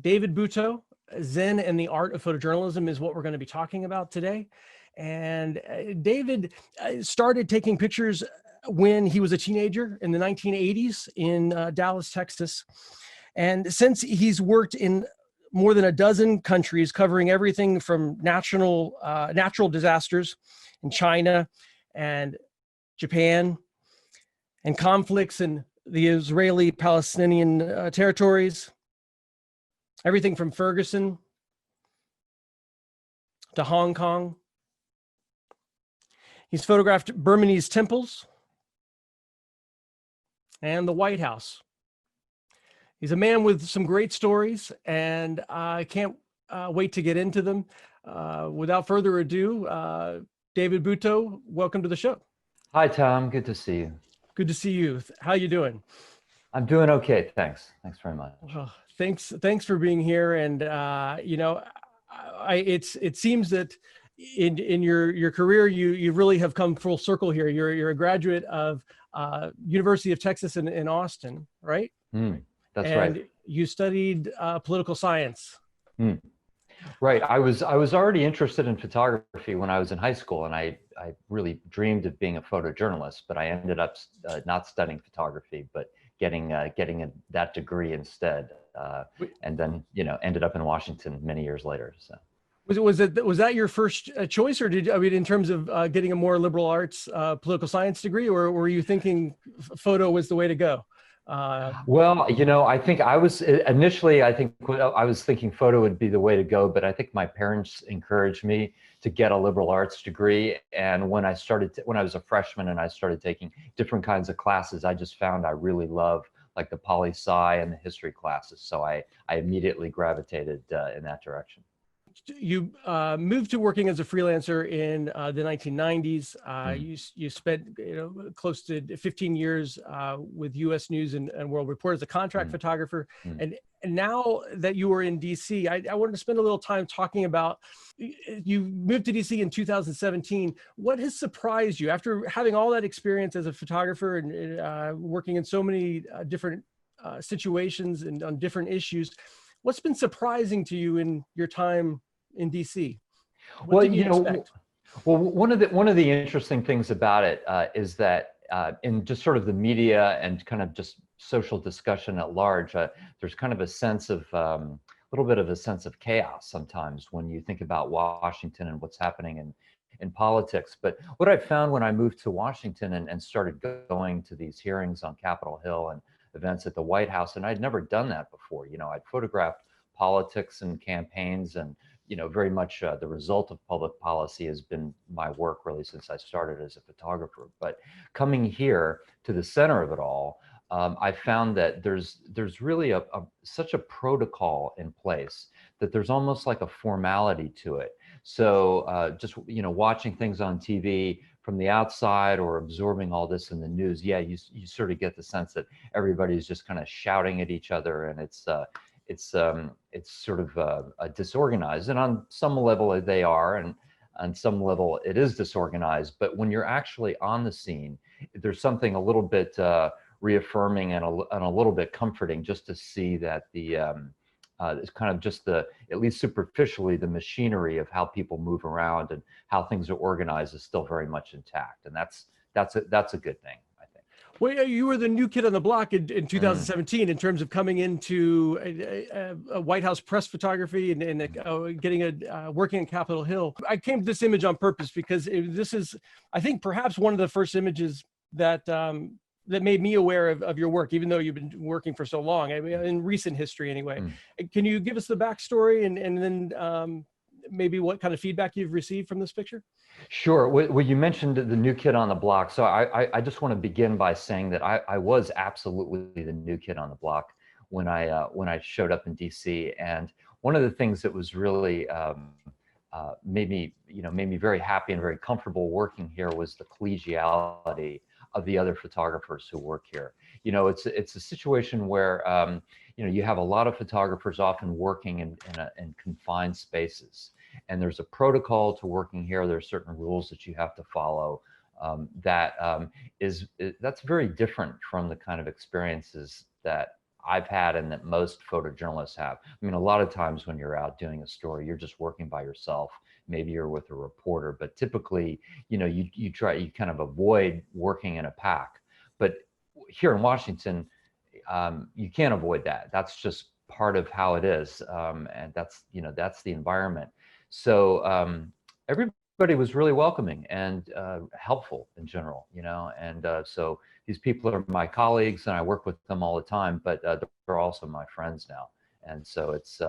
David Butow, Zen and the Art of Photojournalism is what we're going to be talking about today. And David started taking pictures when he was a teenager in the 1980s in Dallas, Texas. And since he's worked in more than a dozen countries, covering everything from natural disasters in China and Japan, and conflicts in the Israeli-Palestinian territories, everything from Ferguson to Hong Kong. He's photographed Burmese temples and the White House. He's a man with some great stories, and I can't wait to get into them. Without further ado, David Butow, welcome to the show. Hi, Tom. Good to see you. Good to see you. How you doing? I'm doing okay. Thanks. Thanks very much. Oh, thanks for being here. And you know, it seems that in your career, you really have come full circle here. You're a graduate of University of Texas in Austin, right? That's and right. And you studied political science. Right. I was already interested in photography when I was in high school, and I really dreamed of being a photojournalist, but I ended up not studying photography, but getting that degree instead, and then ended up in Washington many years later. So. Was that your first choice, or in terms of getting a more liberal arts political science degree, or were you thinking photo was the way to go? Well, I think I was initially, I was thinking photo would be the way to go, but I think my parents encouraged me to get a liberal arts degree. And when I was a freshman and I started taking different kinds of classes, I just found I really love like the poli-sci and the history classes. So I immediately gravitated in that direction. You moved to working as a freelancer in the 1990s. You spent close to 15 years with U.S. News and World Report as a contract photographer. And now that you were in D.C., I wanted to spend a little time talking about, you moved to D.C. in 2017. What has surprised you after having all that experience as a photographer and working in so many different situations and on different issues? What's been surprising to you in your time in DC? What did you expect? Well, one of the interesting things about it is that in just sort of the media and kind of just social discussion at large, there's kind of a sense of a little bit of a sense of chaos sometimes when you think about Washington and what's happening in politics. But what I found when I moved to Washington and started going to these hearings on Capitol Hill and events at the White House, and I'd never done that before. I'd photographed politics and campaigns, and very much the result of public policy has been my work really since I started as a photographer. But coming here to the center of it all, I found that there's really such a protocol in place that there's almost like a formality to it. So just watching things on TV from the outside or absorbing all this in the news, yeah, you sort of get the sense that everybody's just kind of shouting at each other, and it's sort of disorganized. And on some level they are, and on some level it is disorganized. But when you're actually on the scene, there's something a little bit reaffirming and a little bit comforting just to see that it's kind of just at least superficially, the machinery of how people move around and how things are organized is still very much intact. And that's a good thing, I think. Well, you were the new kid on the block in 2017 in terms of coming into a White House press photography and getting working at Capitol Hill. I came to this image on purpose because this is, I think, perhaps one of the first images that that made me aware of your work, even though you've been working for so long, in recent history anyway. Can you give us the backstory and then maybe what kind of feedback you've received from this picture? Sure. Well, you mentioned the new kid on the block. So I just want to begin by saying that I was absolutely the new kid on the block when I showed up in DC. And one of the things that was really made me very happy and very comfortable working here was the collegiality of the other photographers who work here. It's a situation where you have a lot of photographers often working in confined spaces, and there's a protocol to working here. There's certain rules that you have to follow. That's very different from the kind of experiences that I've had and that most photojournalists have. I mean, a lot of times when you're out doing a story, you're just working by yourself. Maybe you're with a reporter, but typically, you know, you kind of avoid working in a pack. But here in Washington, you can't avoid that. That's just part of how it is, and that's, you know, that's the environment. So everybody was really welcoming and helpful in general, you know, and so these people are my colleagues and I work with them all the time, but they're also my friends now. And so it's,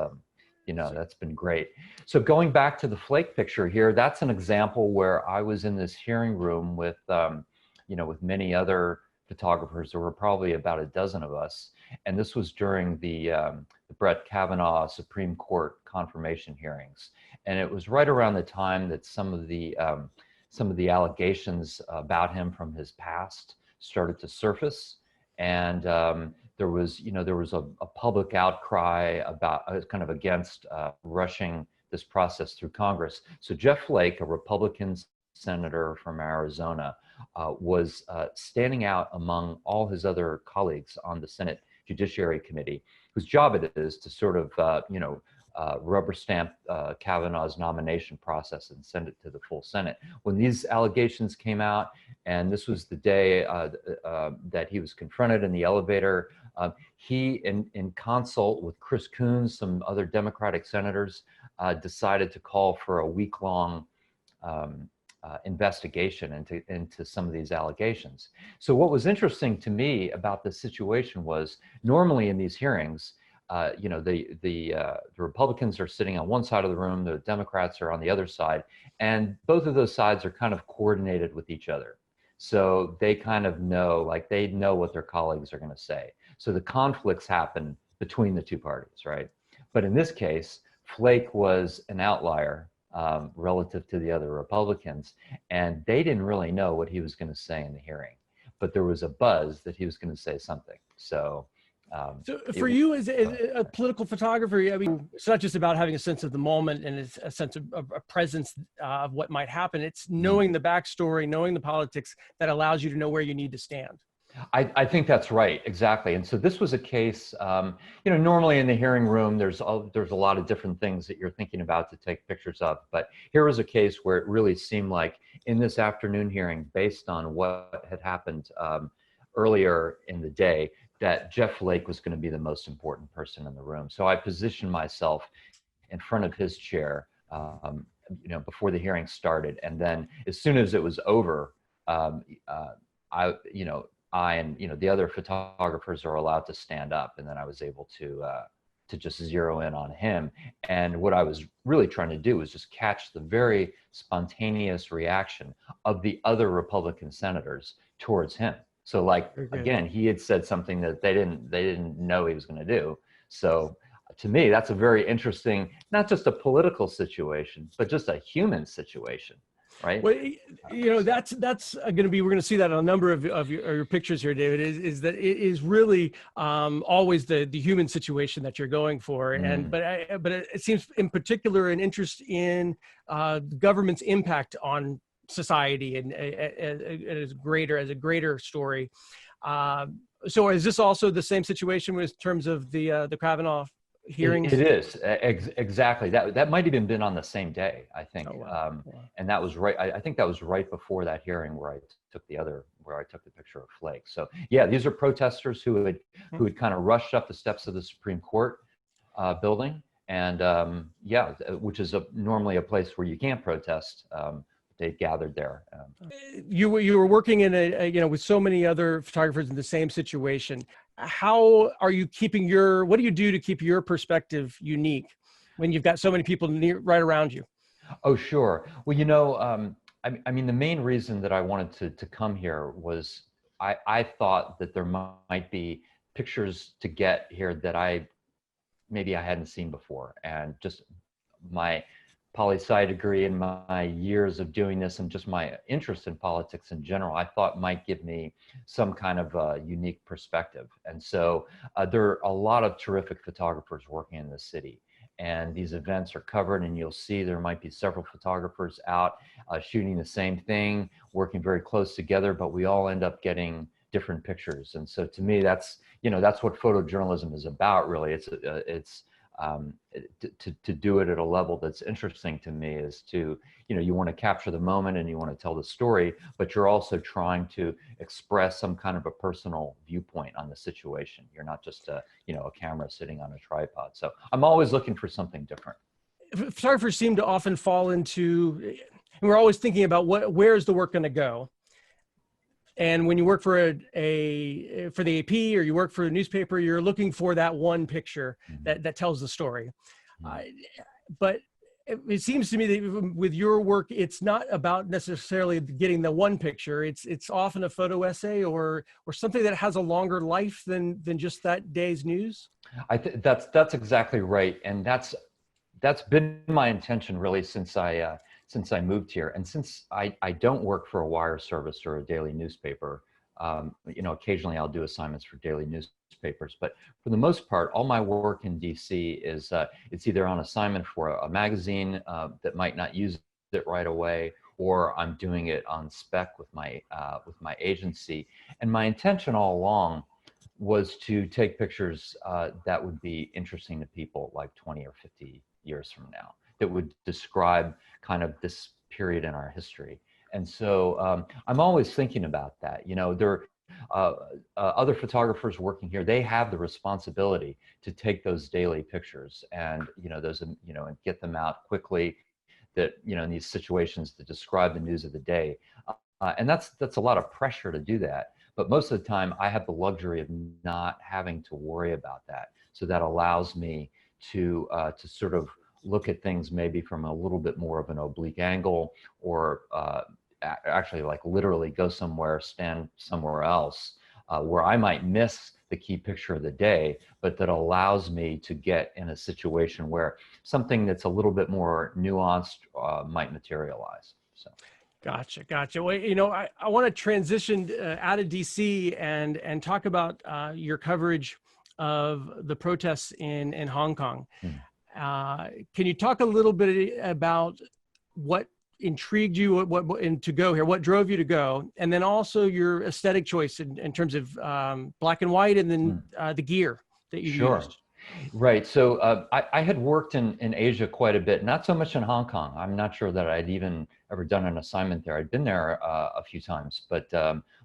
you know, that's been great. So going back to the Flake picture here, that's an example where I was in this hearing room with, you know, with many other photographers. There were probably about a dozen of us. And this was during the Brett Kavanaugh Supreme Court confirmation hearings. And it was right around the time that some of the allegations about him from his past started to surface. And there was, you know, there was a public outcry about kind of against rushing this process through Congress. So Jeff Flake, a Republican senator from Arizona, was standing out among all his other colleagues on the Senate Judiciary Committee, whose job it is to sort of, you know, rubber stamp Kavanaugh's nomination process and send it to the full Senate. When these allegations came out, and this was the day that he was confronted in the elevator, he, in consult with Chris Coons, some other Democratic senators, decided to call for a week-long investigation into some of these allegations. So what was interesting to me about this situation was, normally in these hearings, you know, the Republicans are sitting on one side of the room, the Democrats are on the other side, and both of those sides are kind of coordinated with each other. So they kind of know, like they know what their colleagues are going to say. So the conflicts happen between the two parties, right? But in this case, Flake was an outlier relative to the other Republicans, and they didn't really know what he was going to say in the hearing, but there was a buzz that he was going to say something. So so for you as a political photographer, I mean, it's not just about having a sense of the moment and it's a sense of a presence of what might happen. It's knowing the backstory, knowing the politics that allows you to know where you need to stand. I think that's right, exactly. And so this was a case, you know, normally in the hearing room, there's a lot of different things that you're thinking about to take pictures of. But here was a case where it really seemed like in this afternoon hearing, based on what had happened earlier in the day, that Jeff Flake was going to be the most important person in the room. So I positioned myself in front of his chair, you know, before the hearing started. And then as soon as it was over, you know, I and, you know, the other photographers are allowed to stand up, and then I was able to just zero in on him. And what I was really trying to do was just catch the very spontaneous reaction of the other Republican senators towards him. So, like, again, he had said something that they didn't know he was going to do. So to me, that's a very interesting, not just a political situation, but just a human situation. Right. Well, you know, that's going to be, we're going to see that on a number of your pictures here, David, is that it is really always the human situation that you're going for. And but it seems in particular an interest in the government's impact on society and as a greater story. So is this also the same situation in terms of the Kavanaugh hearings? It is exactly that might have even been on the same day, I think. Oh, wow. And that was right. I think that was right before that hearing where I took the picture of Flake. So yeah, these are protesters who had kind of rushed up the steps of the Supreme Court building, and yeah, which is normally a place where you can't protest. They gathered there. You were working in you know, with so many other photographers in the same situation. How are you keeping what do you do to keep your perspective unique when you've got so many people right around you? Oh, sure. Well, you know, I mean, the main reason that I wanted to come here was I thought that there might be pictures to get here that maybe I hadn't seen before, and just my poli-sci degree and my years of doing this and just my interest in politics in general, I thought might give me some kind of unique perspective. And so there are a lot of terrific photographers working in the city, and these events are covered, and you'll see there might be several photographers out shooting the same thing, working very close together, but we all end up getting different pictures. And so to me, that's, that's what photojournalism is about, really. To do it at a level that's interesting to me is to, you want to capture the moment and you want to tell the story, but you're also trying to express some kind of a personal viewpoint on the situation. You're not just a camera sitting on a tripod. So I'm always looking for something different. Photographers seem to often fall into, and we're always thinking about where's the work going to go. And when you work for for the AP or you work for a newspaper, you're looking for that one picture that tells the story. But it seems to me that with your work, it's not about necessarily getting the one picture. It's often a photo essay or something that has a longer life than just that day's news. I think that's exactly right, and that's been my intention really since I moved here, and since I don't work for a wire service or a daily newspaper. Occasionally I'll do assignments for daily newspapers, but for the most part, all my work in DC is it's either on assignment for a magazine that might not use it right away, or I'm doing it on spec with my agency. And my intention all along was to take pictures that would be interesting to people like 20 or 50 years from now, that would describe kind of this period in our history. And so I'm always thinking about that. There are other photographers working here. They have the responsibility to take those daily pictures and, and get them out quickly, that, in these situations to describe the news of the day. And that's a lot of pressure to do that. But most of the time I have the luxury of not having to worry about that. So that allows me to sort of look at things maybe from a little bit more of an oblique angle, or actually like literally go somewhere, stand somewhere else where I might miss the key picture of the day, but that allows me to get in a situation where something that's a little bit more nuanced might materialize. So. Gotcha. Well, I want to transition out of DC and talk about your coverage of the protests in Hong Kong. Can you talk a little bit about what intrigued you, and to go here, what drove you to go, and then also your aesthetic choice in terms of black and white, and then the gear that you used? Right. So I had worked in Asia quite a bit, not so much in Hong Kong. I'm not sure that I'd even ever done an assignment there. I'd been there a few times, but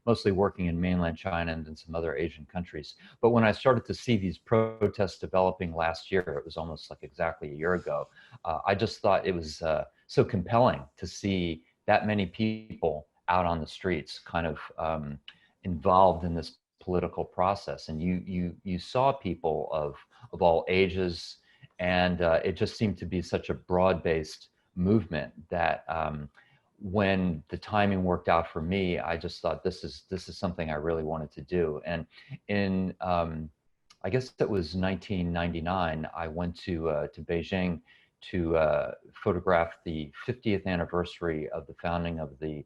mostly working in mainland China and in some other Asian countries. But when I started to see these protests developing last year, it was almost like exactly a year ago, I just thought it was so compelling to see that many people out on the streets kind of involved in this political process. And you saw people of all ages, and it just seemed to be such a broad-based movement that when the timing worked out for me, I just thought this is something I really wanted to do. And in I guess it was 1999, I went to Beijing to photograph the 50th anniversary of the founding of the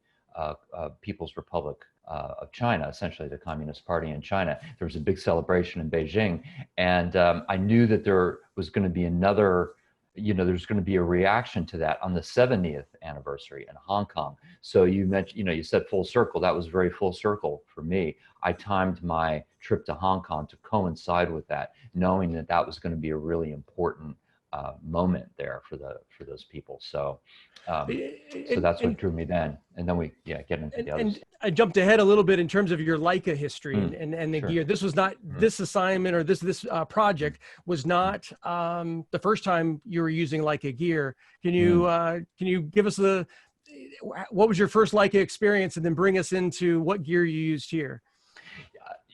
People's Republic of China, essentially the Communist Party in China. There was a big celebration in Beijing, and I knew that there was going to be another, there's going to be a reaction to that on the 70th anniversary in Hong Kong. So you mentioned, you said full circle. That was very full circle for me. I timed my trip to Hong Kong to coincide with that, knowing that that was going to be a really important moment there for those people. So that's what drew me then, and then we get into the others. And I jumped ahead a little bit in terms of your Leica history and the gear. This was not this assignment, or this project was not the first time you were using Leica gear. Can you give us what was your first Leica experience, and then bring us into what gear you used here?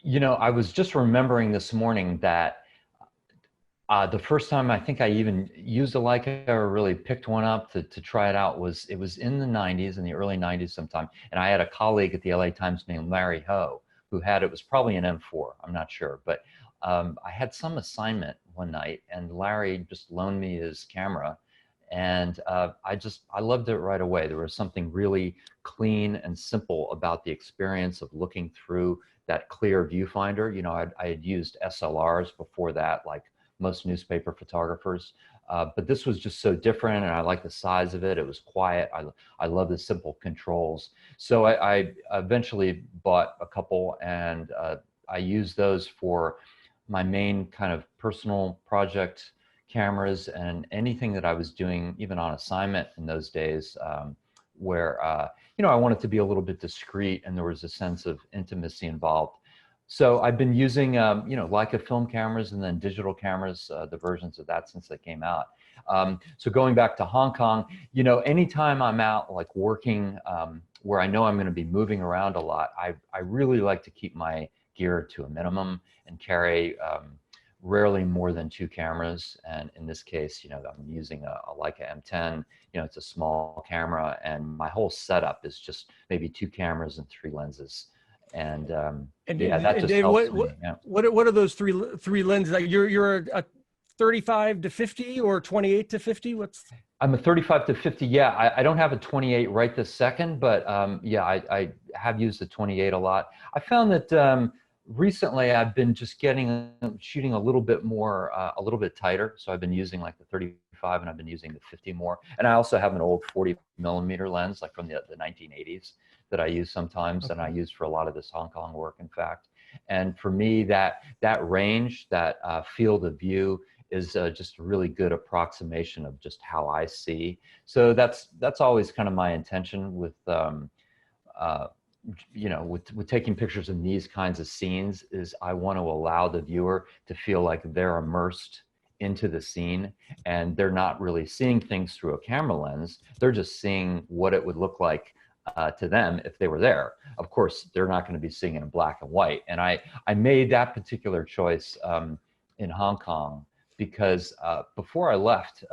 I was just remembering this morning that the first time I think I even used a Leica or really picked one up to try it out was in the 90s, in the early 90s sometime. And I had a colleague at the LA Times named Larry Ho, who it was probably an M4, I'm not sure. But I had some assignment one night, and Larry just loaned me his camera. And I loved it right away. There was something really clean and simple about the experience of looking through that clear viewfinder. I had used SLRs before that, like most newspaper photographers. But this was just so different, and I like the size of it. It was quiet. I love the simple controls. So I eventually bought a couple, and I used those for my main kind of personal project cameras and anything that I was doing, even on assignment in those days, where you know, I wanted to be a little bit discreet and there was a sense of intimacy involved. So I've been using, you know, Leica film cameras and then digital cameras, the versions of that since they came out. So going back to Hong Kong, you know, anytime I'm out like working where I know I'm going to be moving around a lot, I really like to keep my gear to a minimum and carry rarely more than 2 cameras. And in this case, you know, I'm using a Leica M10. You know, it's a small camera, and my whole setup is just maybe 2 cameras and 3 lenses. And yeah, that just Dave, helps me. Yeah. what are those three lenses? Like you're a 35 to 50 or 28 to 50? I'm a 35 to 50. Yeah, I don't have a 28 right this second, but yeah, I have used the 28 a lot. I found that recently I've been just shooting a little bit more, a little bit tighter. So I've been using like the 35, and I've been using the 50 more. And I also have an old 40mm lens, like from the 1980s, that I use sometimes, okay. And I use for a lot of this Hong Kong work, in fact. And for me, that range, that field of view is just a really good approximation of just how I see. So that's always kind of my intention with you know, with taking pictures in these kinds of scenes, is I want to allow the viewer to feel like they're immersed into the scene, and they're not really seeing things through a camera lens. They're just seeing what it would look like to them if they were there. Of course, they're not going to be seeing it in black and white. And I made that particular choice in Hong Kong because before I left,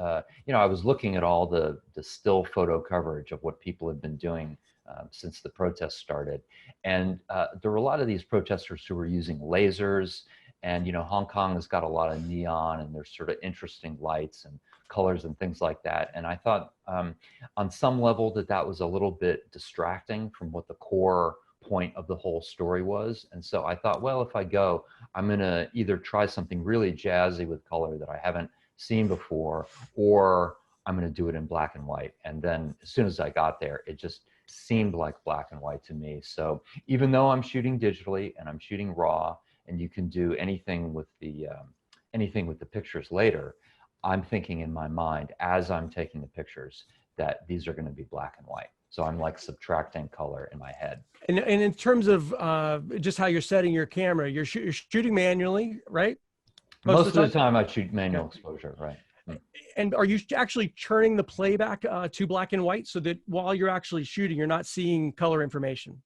you know, I was looking at all the still photo coverage of what people had been doing since the protests started. And there were a lot of these protesters who were using lasers, and, you know, Hong Kong has got a lot of neon, and there's sort of interesting lights and colors and things like that. And I thought on some level that was a little bit distracting from what the core point of the whole story was. And so I thought, well, if I go, I'm gonna either try something really jazzy with color that I haven't seen before, or I'm gonna do it in black and white. And then as soon as I got there, it just seemed like black and white to me. So even though I'm shooting digitally and I'm shooting raw, and you can do anything with the pictures later, I'm thinking in my mind as I'm taking the pictures that these are going to be black and white. So I'm like subtracting color in my head. And in terms of just how you're setting your camera, you're shooting manually, right? Most of the time I shoot manual exposure, right? And are you actually churning the playback to black and white so that while you're actually shooting, you're not seeing color information?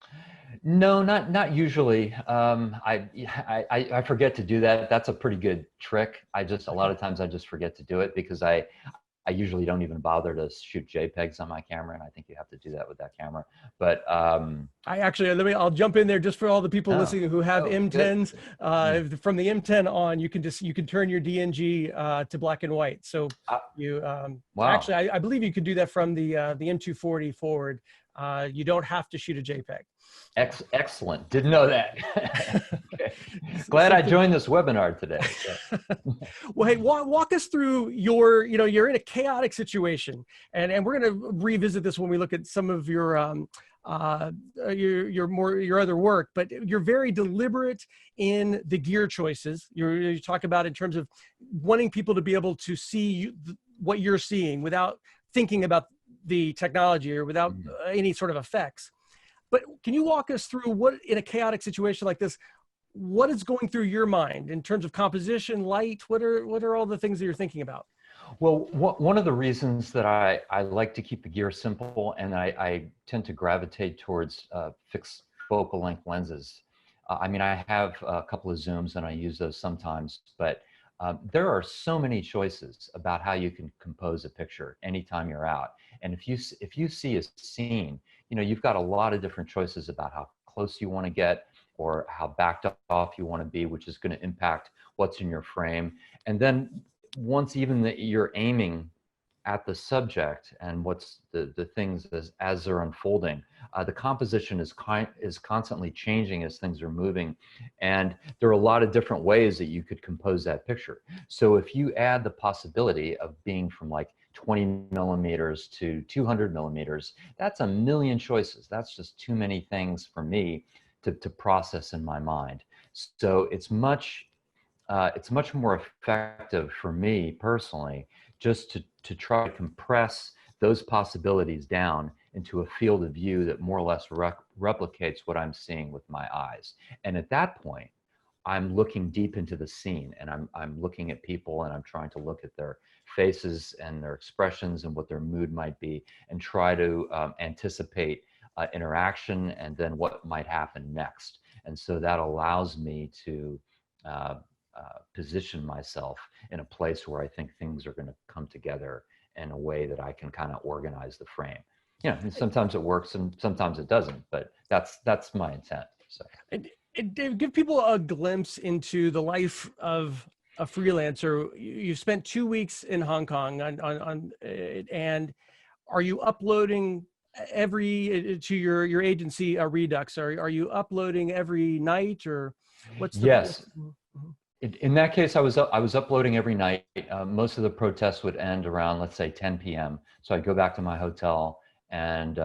No, not usually. I forget to do that. That's a pretty good trick. A lot of times I just forget to do it because I usually don't even bother to shoot JPEGs on my camera, and I think you have to do that with that camera. But I'll jump in there just for all the people listening who have M10s. From the M10 on, you can turn your DNG to black and white. So wow. Actually, I believe you could do that from the M240 forward. You don't have to shoot a JPEG. Excellent. Didn't know that. Okay. Glad I joined this webinar today. Well, hey, walk us through you're in a chaotic situation, and we're going to revisit this when we look at some of your other work, but you're very deliberate in the gear choices. You talk about in terms of wanting people to be able to see what you're seeing without thinking about the technology or without any sort of effects. But can you walk us through what, in a chaotic situation like this, what is going through your mind in terms of composition, light? What are all the things that you're thinking about? Well, one of the reasons that I like to keep the gear simple, and I tend to gravitate towards fixed focal length lenses. I mean, I have a couple of zooms and I use those sometimes, but there are so many choices about how you can compose a picture anytime you're out. And if you see a scene, you know, you've got a lot of different choices about how close you want to get or how backed off you want to be, which is going to impact what's in your frame. And then once even you're aiming at the subject and what's the things as they're unfolding. The composition is constantly changing as things are moving, and there are a lot of different ways that you could compose that picture. So if you add the possibility of being from like 20 millimeters to 200 millimeters, that's a million choices. That's just too many things for me to process in my mind. So it's much more effective for me personally just to try to compress those possibilities down into a field of view that more or less replicates what I'm seeing with my eyes. And at that point, I'm looking deep into the scene, and I'm looking at people, and I'm trying to look at their faces and their expressions and what their mood might be, and try to anticipate interaction and then what might happen next. And so that allows me to position myself in a place where I think things are going to come together in a way that I can kind of organize the frame. You know, and sometimes it works and sometimes it doesn't, but that's my intent. So. And Dave, give people a glimpse into the life of a freelancer. You've spent 2 weeks in Hong Kong and are you uploading to your agency, Redux? Are you uploading every night, or what's the? Yes. In that case, I was uploading every night. Most of the protests would end around, let's say, 10 p.m. So I'd go back to my hotel, and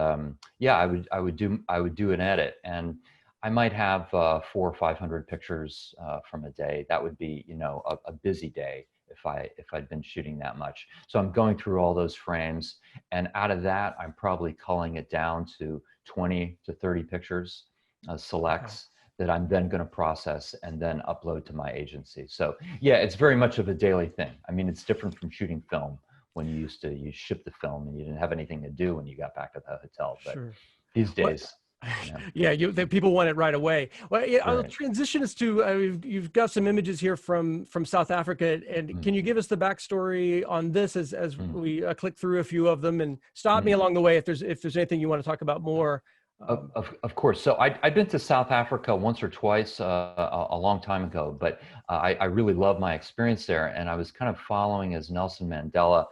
yeah, I would do an edit, and I might have 400 or 500 pictures from a day. That would be, you know, a busy day if I'd been shooting that much. So I'm going through all those frames, and out of that, I'm probably culling it down to 20 to 30 pictures, selects. That I'm then going to process and then upload to my agency. So yeah, it's very much of a daily thing. I mean, it's different from shooting film when you ship the film and you didn't have anything to do when you got back to the hotel. But sure. These days, yeah, people want it right away. Well, yeah, I'll right. transition us to, you've got some images here from South Africa, and can you give us the backstory on this as we click through a few of them, and stop me along the way if there's anything you want to talk about more. Of course. So I've been to South Africa once or twice a long time ago, but I really love my experience there. And I was kind of following as Nelson Mandela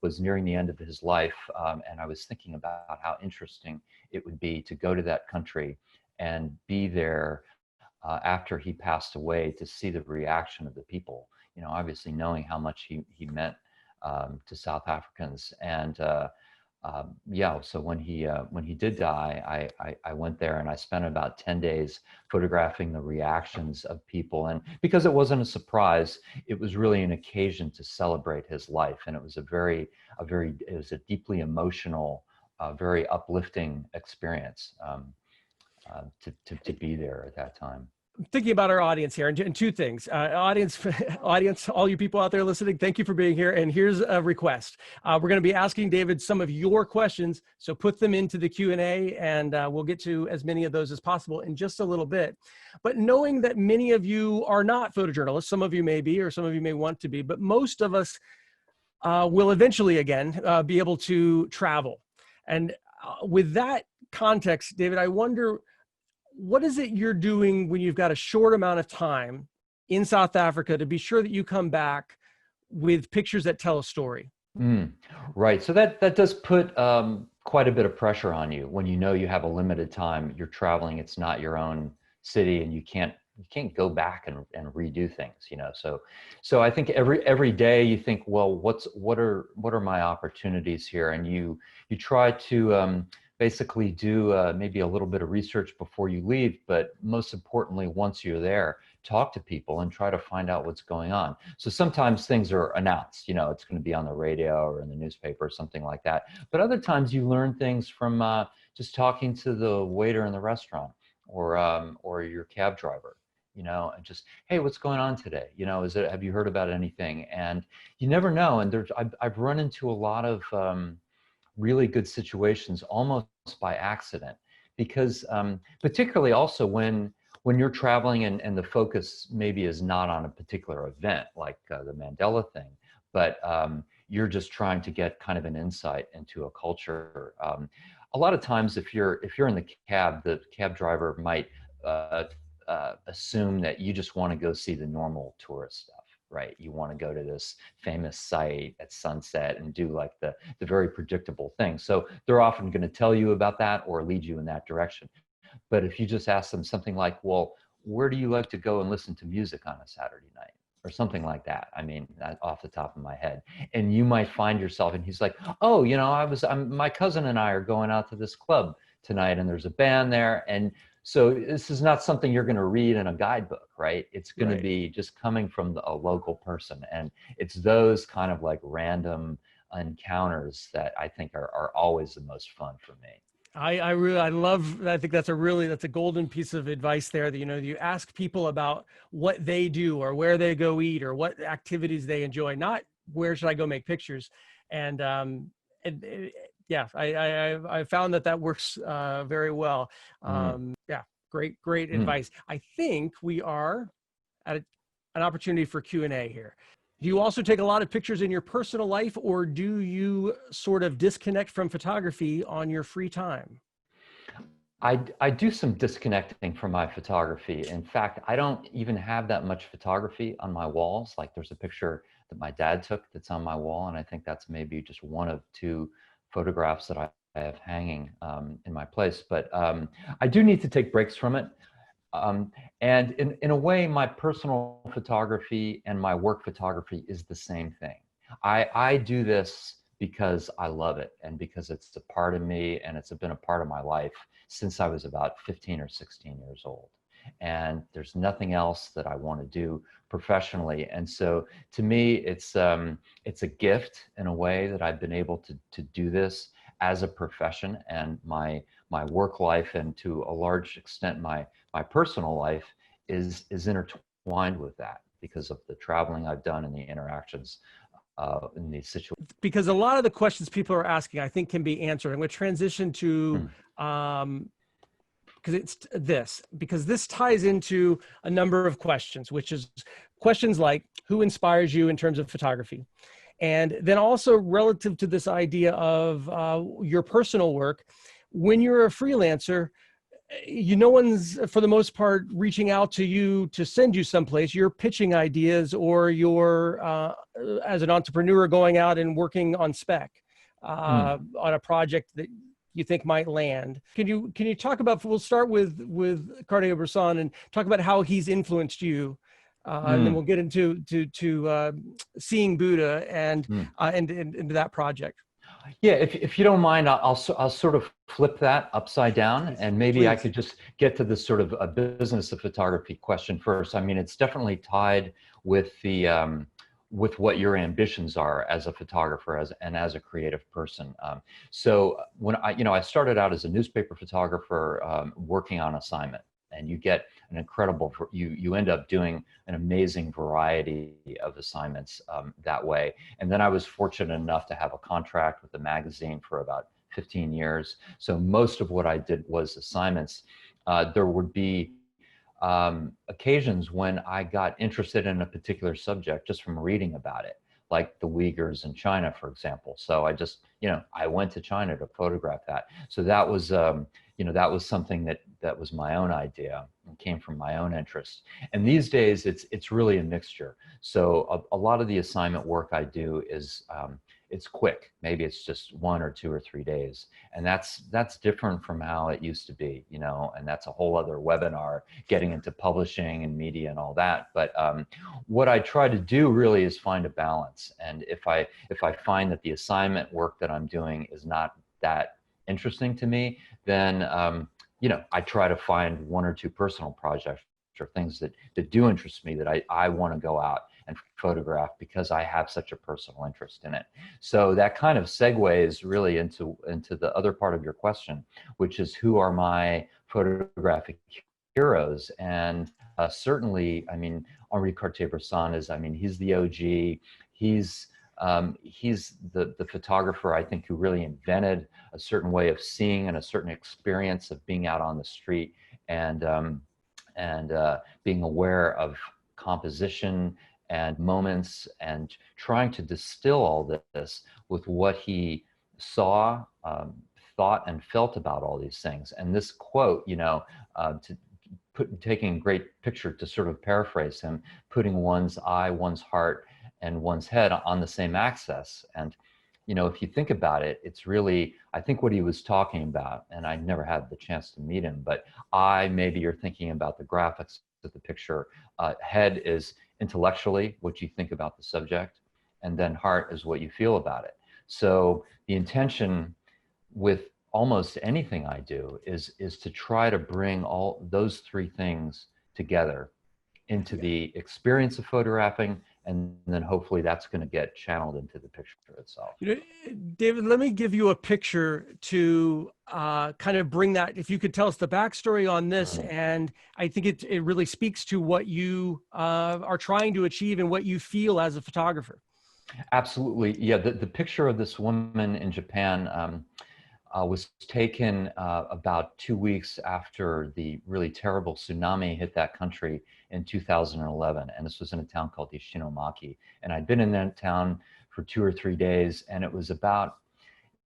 was nearing the end of his life. And I was thinking about how interesting it would be to go to that country and be there after he passed away, to see the reaction of the people, you know, obviously knowing how much he meant to South Africans. And yeah, so when he did die, I went there and I spent about 10 days photographing the reactions of people. And because it wasn't a surprise, it was really an occasion to celebrate his life. And it was it was a deeply emotional, very uplifting experience to be there at that time. Thinking about our audience here, and two things. Audience, all you people out there listening, thank you for being here. And here's a request. We're going to be asking David some of your questions, so put them into the Q&A, and we'll get to as many of those as possible in just a little bit. But knowing that many of you are not photojournalists, some of you may be, or some of you may want to be, but most of us will eventually, again, be able to travel. And with that context, David, I wonder, what is it you're doing when you've got a short amount of time in South Africa to be sure that you come back with pictures that tell a story? Right. So that does put quite a bit of pressure on you when you know you have a limited time. You're traveling. It's not your own city, and you can't go back and redo things. You know. So I think every day you think, well, what are my opportunities here, and you try to basically do maybe a little bit of research before you leave, but most importantly, once you're there, talk to people and try to find out what's going on. So sometimes things are announced, you know, it's going to be on the radio or in the newspaper or something like that. But other times you learn things from just talking to the waiter in the restaurant or your cab driver, you know, and just, hey, what's going on today? You know, have you heard about anything? And you never know. And I've run into a lot of really good situations almost by accident, because particularly also when you're traveling and the focus maybe is not on a particular event like the Mandela thing, but you're just trying to get kind of an insight into a culture. A lot of times if you're in the cab driver might assume that you just want to go see the normal tourist stuff. right? You want to go to this famous site at sunset and do like the very predictable thing. So they're often going to tell you about that or lead you in that direction. But if you just ask them something like, well, where do you like to go and listen to music on a Saturday night? Or something like that. I mean, off the top of my head. And you might find yourself, and he's like, oh, you know, my cousin and I are going out to this club tonight and there's a band there. And so this is not something you're going to read in a guidebook, right? It's going to be just coming from a local person. And it's those kind of like random encounters that I think are always the most fun for me. I think that's a golden piece of advice there, that, you know, you ask people about what they do or where they go eat or what activities they enjoy, not where should I go make pictures. And yeah, I found that works very well. Yeah, great advice. I think we are at an opportunity for Q&A here. Do you also take a lot of pictures in your personal life, or do you sort of disconnect from photography on your free time? I do some disconnecting from my photography. In fact, I don't even have that much photography on my walls. Like there's a picture that my dad took that's on my wall, and I think that's maybe just one of two photographs that I have hanging in my place. But I do need to take breaks from it. And in a way, my personal photography and my work photography is the same thing. I do this because I love it and because it's a part of me, and it's been a part of my life since I was about 15 or 16 years old. And there's nothing else that I want to do professionally. And so to me, it's a gift in a way that I've been able to do this as a profession, and my work life, and to a large extent my personal life is intertwined with that because of the traveling I've done and the interactions in these situations. Because a lot of the questions people are asking, I think, can be answered. I'm going to transition to because this ties into a number of questions, which is questions like, who inspires you in terms of photography? And then also relative to this idea of your personal work, when you're a freelancer, no one's, for the most part, reaching out to you to send you someplace. You're pitching ideas, or you're, as an entrepreneur, going out and working on spec on a project that you think might land. Can you talk about, we'll start with Cartier-Bresson and talk about how he's influenced you. And then we'll get into seeing Buddha and into that project. Yeah, if you don't mind, I'll sort of flip that upside down, and maybe I could just get to this sort of a business of photography question first. I mean, it's definitely tied with the with what your ambitions are as a photographer and as a creative person. So when I started out as a newspaper photographer, working on assignment, and you get an incredible, you end up doing an amazing variety of assignments that way. And then I was fortunate enough to have a contract with the magazine for about 15 years. So most of what I did was assignments. There would be occasions when I got interested in a particular subject just from reading about it, like the Uyghurs in China, for example. So I just, I went to China to photograph that. So that was, that was something that was my own idea and came from my own interest. And these days, it's really a mixture. So a lot of the assignment work I do is, it's quick. Maybe it's just 1 or 2 or 3 days. And that's different from how it used to be, and that's a whole other webinar, getting into publishing and media and all that. But what I try to do really is find a balance. And if I find that the assignment work that I'm doing is not that interesting to me, then, I try to find 1 or 2 personal projects or things that do interest me, that I want to go out and photograph because I have such a personal interest in it. So that kind of segues really into the other part of your question, which is, who are my photographic heroes? And certainly, I mean, Henri Cartier-Bresson is, he's the OG. He's the photographer, I think, who really invented a certain way of seeing and a certain experience of being out on the street and being aware of composition and moments, and trying to distill all this with what he saw, thought, and felt about all these things. And this quote, taking a great picture, to sort of paraphrase him, putting one's eye, one's heart, and one's head on the same axis. And, you know, if you think about it, it's really, I think what he was talking about, and I never had the chance to meet him, but maybe you're thinking about the graphics of the picture. Head is intellectually what you think about the subject, and then heart is what you feel about it. So the intention with almost anything I do is to try to bring all those three things together into the experience of photographing, and then hopefully that's going to get channeled into the picture itself. You know, David, let me give you a picture to kind of bring that, if you could tell us the backstory on this. And I think it really speaks to what you are trying to achieve and what you feel as a photographer. Absolutely. Yeah, the picture of this woman in Japan was taken about 2 weeks after the really terrible tsunami hit that country in 2011. And this was in a town called Ishinomaki. And I'd been in that town for 2 or 3 days, and it was about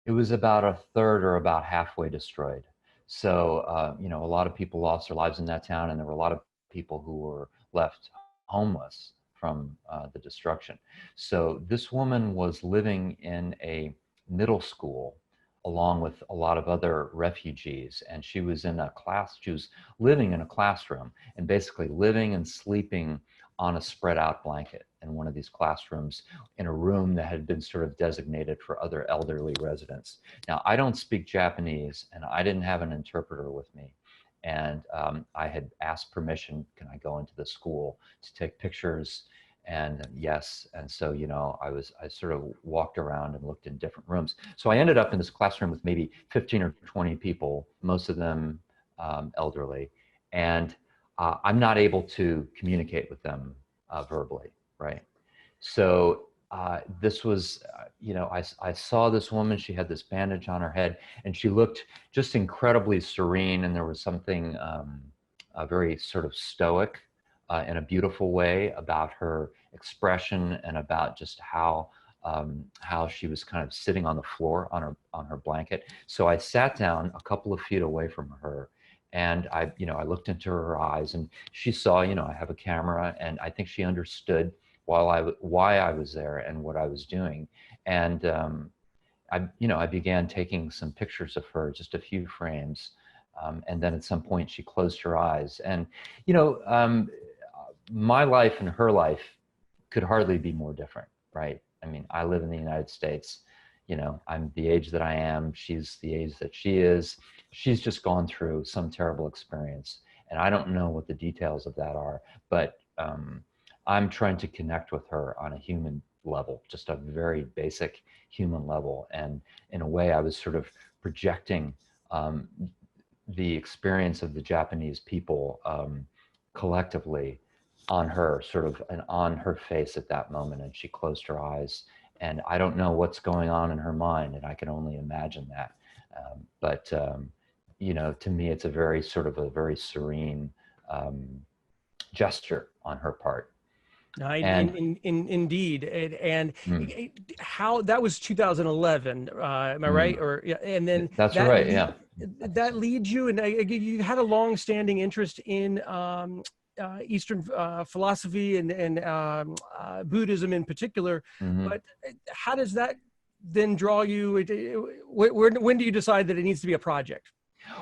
a third or about halfway destroyed. So, you know, a lot of people lost their lives in that town, and there were a lot of people who were left homeless from the destruction. So this woman was living in a middle school along with a lot of other refugees. And she was living in a classroom, and basically living and sleeping on a spread out blanket in one of these classrooms in a room that had been sort of designated for other elderly residents. Now, I don't speak Japanese, and I didn't have an interpreter with me. And I had asked permission, can I go into the school to take pictures? And yes, and so, you know, I sort of walked around and looked in different rooms. So I ended up in this classroom with maybe 15 or 20 people, most of them elderly, and I'm not able to communicate with them verbally, right? So this was, you know, I saw this woman, she had this bandage on her head, and she looked just incredibly serene, and there was something very sort of stoic in a beautiful way about her expression, and about just how she was kind of sitting on the floor on her blanket. So I sat down a couple of feet away from her, and I looked into her eyes, and she saw, you know, I have a camera, and I think she understood why I was there and what I was doing. And I began taking some pictures of her, just a few frames. And then at some point she closed her eyes, and, you know, my life and her life could hardly be more different, right? I mean, I live in the United States, you know, I'm the age that I am, she's the age that she is. She's just gone through some terrible experience, and I don't know what the details of that are, but I'm trying to connect with her on a human level, just a very basic human level. And in a way, I was sort of projecting the experience of the Japanese people collectively on her, sort of, and on her face at that moment. And she closed her eyes, and I don't know what's going on in her mind, and I can only imagine that. But you know, to me, it's a very serene gesture on her part. Indeed. And how that was 2011, am I right? Or yeah, and then that's right. Yeah, that leads you, and you had a long-standing interest in Eastern philosophy and Buddhism in particular. But how does that then draw you? When do you decide that it needs to be a project?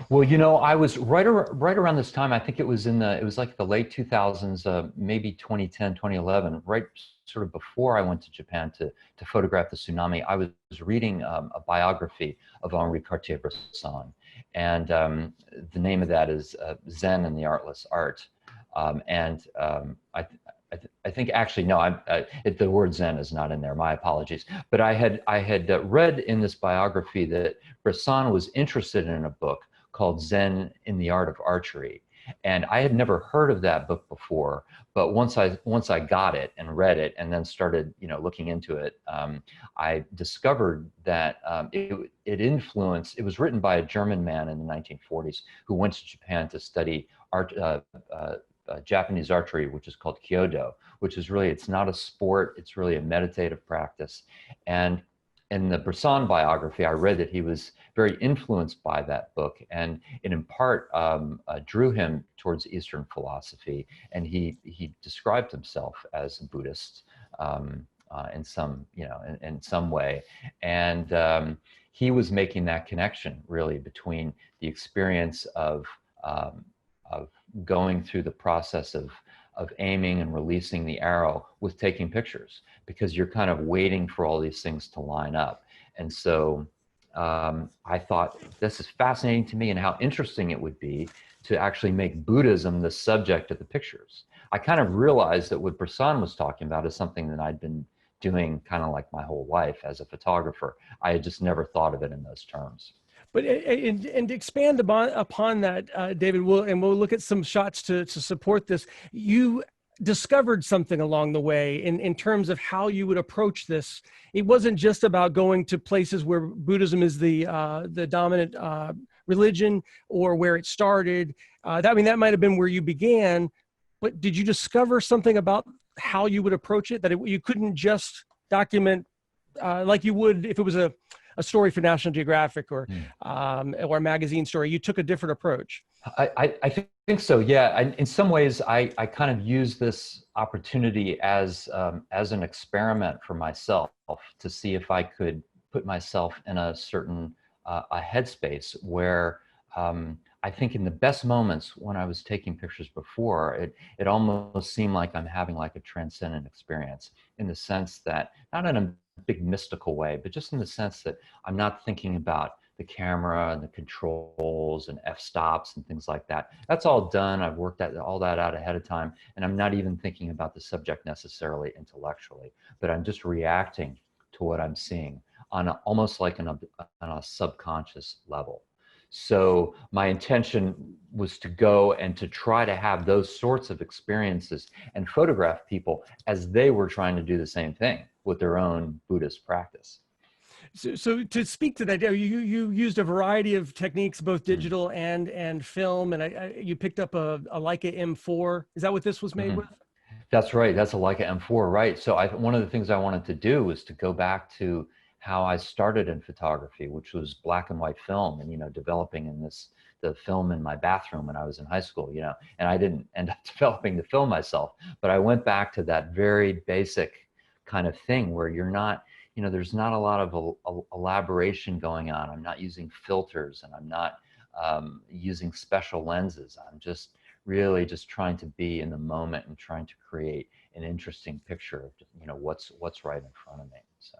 Well, you know, I was right around this time. I think it was like the late 2000s, maybe 2010, 2011, right sort of before I went to Japan to photograph the tsunami. I was reading a biography of Henri Cartier-Bresson, and the name of that is Zen and the Artless Art. I think actually, no, the word Zen is not in there. My apologies. But I had read in this biography that Bresson was interested in a book called Zen in the Art of Archery. And I had never heard of that book before, but once I got it and read it and then started, you know, looking into it, I discovered that it was written by a German man in the 1940s who went to Japan to study Japanese archery, which is called Kyodo, which is really, it's not a sport, it's really a meditative practice. And in the Bresson biography, I read that he was very influenced by that book, and it in part drew him towards Eastern philosophy. And he described himself as a Buddhist in some, in some way. And he was making that connection really between the experience of going through the process of aiming and releasing the arrow with taking pictures, because you're kind of waiting for all these things to line up. And so I thought, this is fascinating to me, and how interesting it would be to actually make Buddhism the subject of the pictures. I kind of realized that what Bresson was talking about is something that I'd been doing kind of like my whole life as a photographer. I had just never thought of it in those terms. But and expand upon that, David, we'll look at some shots to support this. You discovered something along the way in terms of how you would approach this. It wasn't just about going to places where Buddhism is the dominant religion, or where it started. That might have been where you began, but did you discover something about how you would approach it, that you couldn't just document like you would if it was a story for National Geographic or a magazine story? You took a different approach. I think so, yeah. In some ways, I kind of use this opportunity as an experiment for myself, to see if I could put myself in a certain a headspace where I think in the best moments when I was taking pictures before, it almost seemed like I'm having like a transcendent experience, in the sense that, not in a big mystical way, but just in the sense that I'm not thinking about the camera and the controls and f-stops and things like that. That's all done. I've worked all that out ahead of time, and I'm not even thinking about the subject necessarily intellectually, but I'm just reacting to what I'm seeing on almost like on a subconscious level. So my intention was to go and to try to have those sorts of experiences and photograph people as they were trying to do the same thing with their own Buddhist practice. So to speak to that, you used a variety of techniques, both digital and film, and you picked up a Leica M4. Is that what this was made with? That's right. That's a Leica M4, right? So one of the things I wanted to do was to go back to how I started in photography, which was black and white film, and developing the film in my bathroom when I was in high school, and I didn't end up developing the film myself, but I went back to that very basic kind of thing where you're not, there's not a lot of elaboration going on. I'm not using filters, and I'm not using special lenses. I'm just really just trying to be in the moment and trying to create an interesting picture of what's right in front of me. So.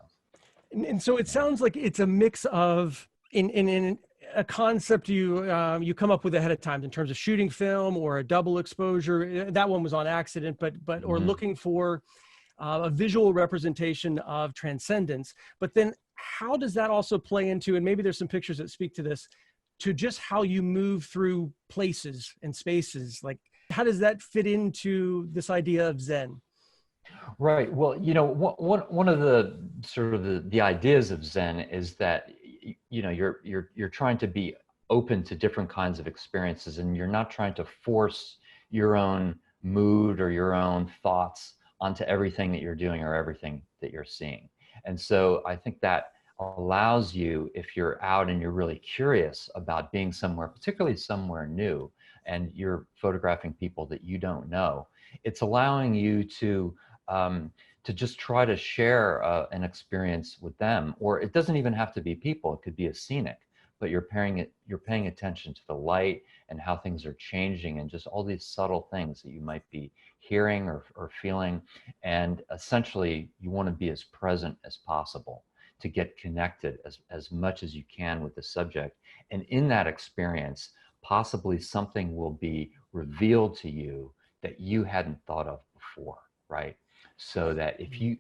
And so it sounds like it's a mix of in a concept you come up with ahead of time in terms of shooting film or a double exposure. That one was on accident, but or looking for a visual representation of transcendence. But then how does that also play into, and maybe there's some pictures that speak to this, to just how you move through places and spaces? Like, how does that fit into this idea of Zen? Right. Well, one of the sort of the ideas of Zen is that you're trying to be open to different kinds of experiences, and you're not trying to force your own mood or your own thoughts onto everything that you're doing or everything that you're seeing. And so I think that allows you, if you're out and you're really curious about being somewhere, particularly somewhere new, and you're photographing people that you don't know, it's allowing you to just try to share an experience with them. Or it doesn't even have to be people, it could be a scenic, but you're paying attention to the light and how things are changing, and just all these subtle things that you might be hearing or feeling. And essentially you want to be as present as possible to get connected as much as you can with the subject. And in that experience, possibly something will be revealed to you that you hadn't thought of before, right? So that if you,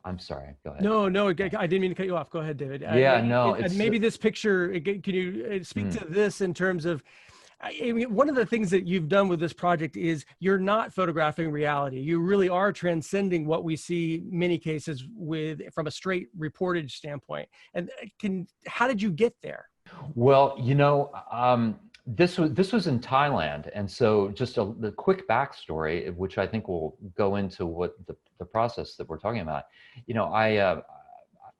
I'm sorry, go ahead. No, I didn't mean to cut you off. Go ahead, David. Yeah, no. Maybe this picture, can you speak to this in terms of, I mean, one of the things that you've done with this project is you're not photographing reality. You really are transcending what we see many cases from a straight reportage standpoint. And how did you get there? Well, this was in Thailand, and so just the quick backstory, which I think will go into what the process that we're talking about.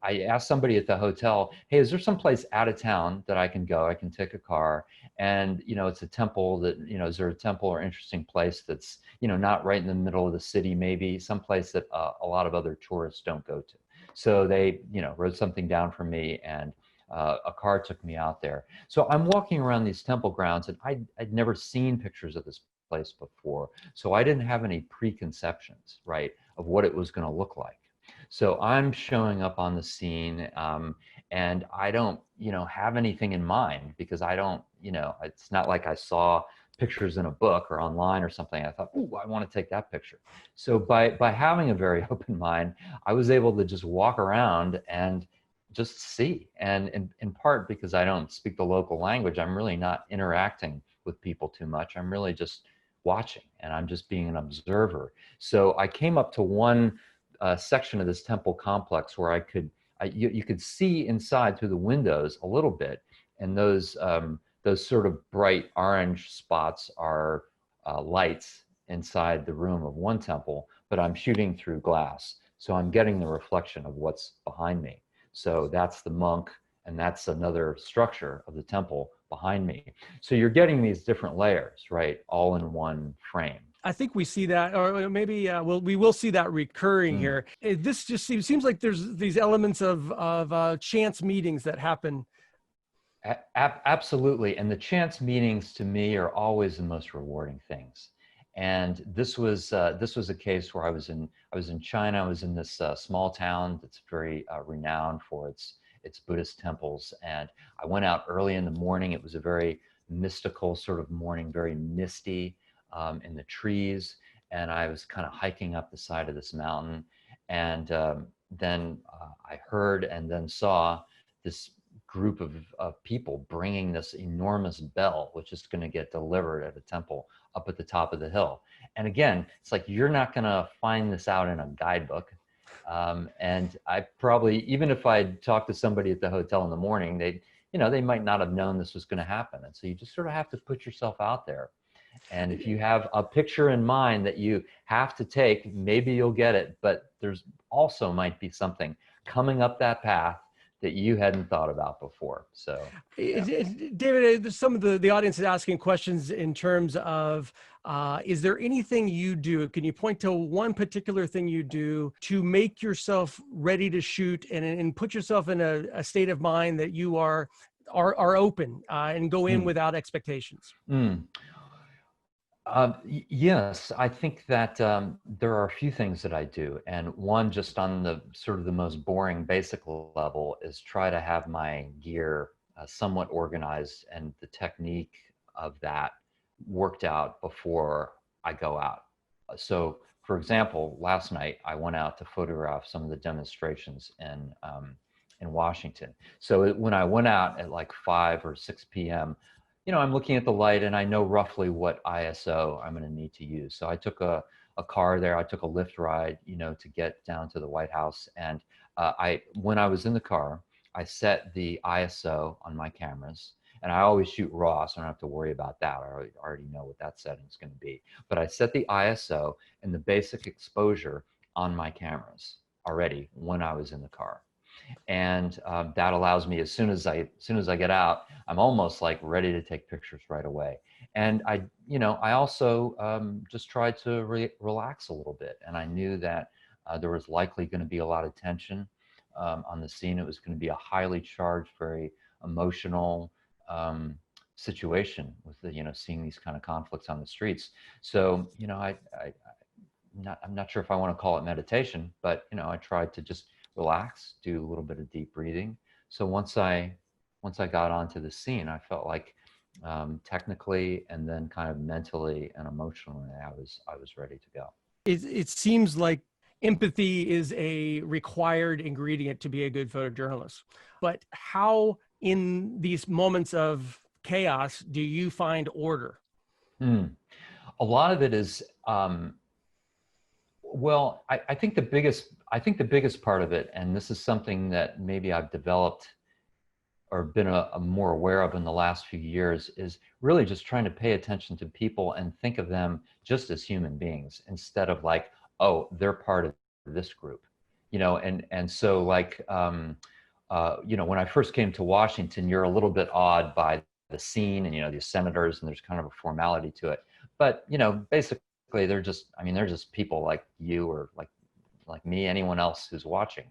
I asked somebody at the hotel, hey, is there some place out of town that I can go? I can take a car, and it's a temple that, is there a temple or interesting place that's, not right in the middle of the city, maybe someplace that a lot of other tourists don't go to. So they, wrote something down for me, and a car took me out there. So I'm walking around these temple grounds, and I'd never seen pictures of this place before. So I didn't have any preconceptions, right, of what it was going to look like. So I'm showing up on the scene, and I don't, have anything in mind, because I don't, it's not like I saw pictures in a book or online or something. I thought, ooh, I want to take that picture. So by having a very open mind, I was able to just walk around and just see. And in part because I don't speak the local language, I'm really not interacting with people too much. I'm really just watching, and I'm just being an observer. So I came up to one section of this temple complex where you could see inside through the windows a little bit, and those sort of bright orange spots are lights inside the room of one temple, but I'm shooting through glass, so I'm getting the reflection of what's behind me. So that's the monk, and that's another structure of the temple behind me. So you're getting these different layers, right, all in one frame. I think we see that, or maybe we will see that recurring here. This just seems like there's these elements of chance meetings that happen. Absolutely, and the chance meetings to me are always the most rewarding things. And this was a case where I was in China. I was in this small town that's very renowned for its Buddhist temples, and I went out early in the morning. It was a very mystical sort of morning, very misty in the trees, and I was kind of hiking up the side of this mountain, and then I heard and then saw this group of people bringing this enormous bell, which is going to get delivered at a temple up at the top of the hill. And again, it's like, you're not going to find this out in a guidebook. And I probably, even if I'd talked to somebody at the hotel in the morning, they might not have known this was going to happen. And so you just sort of have to put yourself out there. And if you have a picture in mind that you have to take, maybe you'll get it, but there's also might be something coming up that path that you hadn't thought about before. So, yeah. David, some of the audience is asking questions in terms of, is there anything you do? Can you point to one particular thing you do to make yourself ready to shoot and put yourself in a state of mind that you are open and go in without expectations? Yes, I think that there are a few things that I do, and one, just on the sort of the most boring basic level, is try to have my gear somewhat organized and the technique of that worked out before I go out. So, for example, last night I went out to photograph some of the demonstrations in Washington. So when I went out at like 5 or 6 p.m., I'm looking at the light, and I know roughly what ISO I'm going to need to use. So I took a car there. I took a Lyft ride, to get down to the White House. And when I was in the car, I set the ISO on my cameras, and I always shoot RAW, so I don't have to worry about that. I already know what that setting is going to be. But I set the ISO and the basic exposure on my cameras already when I was in the car. And that allows me, as soon as I get out, I'm almost like ready to take pictures right away. And I also just tried to relax a little bit. And I knew that there was likely going to be a lot of tension on the scene. It was going to be a highly charged, very emotional situation with seeing these kind of conflicts on the streets. So I'm not sure if I want to call it meditation, but I tried to just relax, do a little bit of deep breathing. So once I got onto the scene, I felt like technically and then kind of mentally and emotionally, I was ready to go. It seems like empathy is a required ingredient to be a good photojournalist. But how, in these moments of chaos, do you find order? A lot of it is, well, I think the biggest part of it, and this is something that maybe I've developed or been a more aware of in the last few years, is really just trying to pay attention to people and think of them just as human beings, instead of like, oh, they're part of this group. and so like, when I first came to Washington, you're a little bit awed by the scene and, these senators, and there's kind of a formality to it. But, basically they're just people like you or like me, anyone else who's watching,